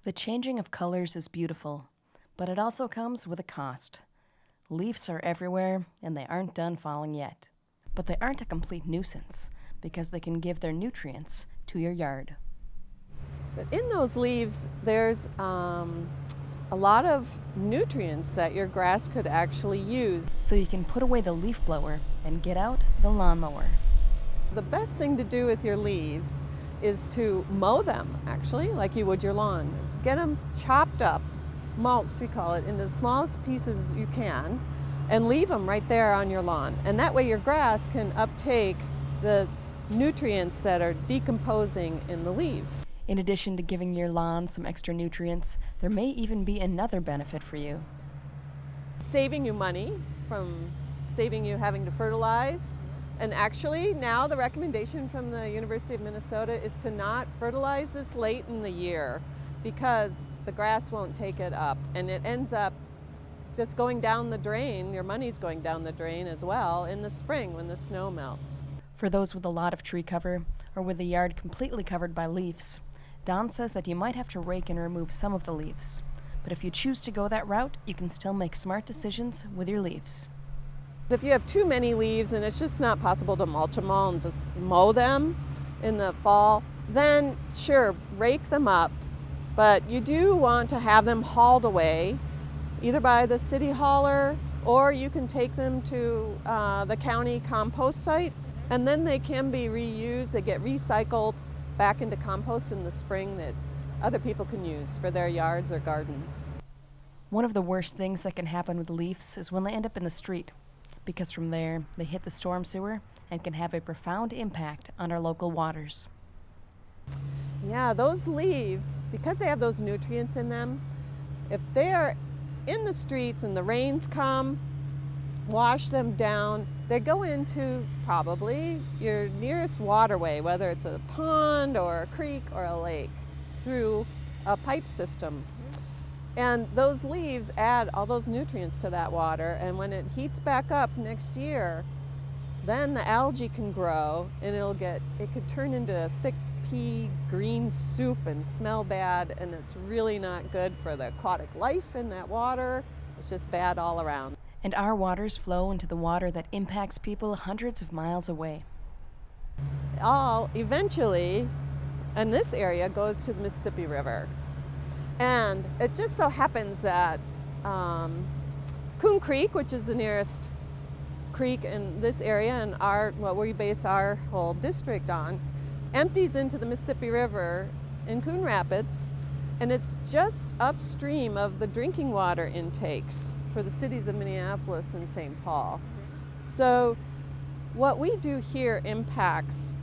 The changing of colors is beautiful, but it also comes with a cost. Leaves are everywhere, and they aren't done falling yet. But they aren't a complete nuisance, because they can give their nutrients to your yard. But in those leaves, there's a lot of nutrients that your grass could actually use. So you can put away the leaf blower and get out the lawnmower. The best thing to do with your leaves is to mow them, actually, like you would your lawn. Get them chopped up, mulched we call it, into the smallest pieces you can, and leave them right there on your lawn. And that way your grass can uptake the nutrients that are decomposing in the leaves. In addition to giving your lawn some extra nutrients, there may even be another benefit for you. Saving you money from saving you having to fertilize. And actually now the recommendation from the University of Minnesota is to not fertilize this late in the year because the grass won't take it up, and it ends up just going down the drain. Your money's going down the drain as well in the spring when the snow melts. For those with a lot of tree cover or with the yard completely covered by leaves, Don says that you might have to rake and remove some of the leaves. But if you choose to go that route, you can still make smart decisions with your leaves. If you have too many leaves and it's just not possible to mulch them all and just mow them in the fall, then sure, rake them up. But you do want to have them hauled away, either by the city hauler, or you can take them to the county compost site, and then they can be reused. They get recycled back into compost in the spring that other people can use for their yards or gardens. One of the worst things that can happen with leaves is when they end up in the street, because from there they hit the storm sewer and can have a profound impact on our local waters. Yeah, those leaves, because they have those nutrients in them, if they're in the streets and the rains come, wash them down, they go into probably your nearest waterway, whether it's a pond or a creek or a lake, through a pipe system. And those leaves add all those nutrients to that water, and when it heats back up next year, then the algae can grow and it could turn into a thick pea green soup and smell bad, and it's really not good for the aquatic life in that water. It's just bad all around. And our waters flow into the water that impacts people hundreds of miles away. All eventually, in this area, goes to the Mississippi River. And it just so happens that Coon Creek, which is the nearest creek in this area and what we base our whole district on, empties into the Mississippi River in Coon Rapids, and it's just upstream of the drinking water intakes for the cities of Minneapolis and St. Paul. So what we do here impacts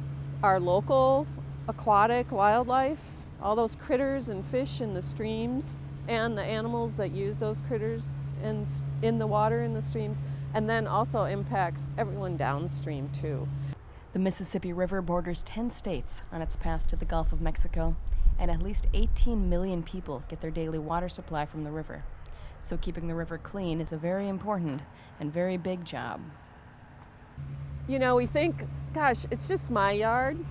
our local aquatic wildlife, all those critters and fish in the streams, and the animals that use those critters in the water in the streams, and then also impacts everyone downstream too. The Mississippi River borders 10 states on its path to the Gulf of Mexico, and at least 18 million people get their daily water supply from the river. So keeping the river clean is a very important and very big job. You know, we think, gosh, it's just my yard.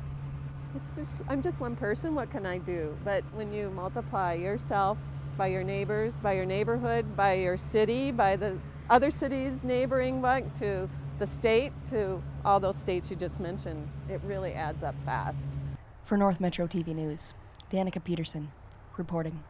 I'm just one person, what can I do? But when you multiply yourself by your neighbors, by your neighborhood, by your city, by the other cities neighboring to the state, to all those states you just mentioned, it really adds up fast. For North Metro TV News, Danica Peterson reporting.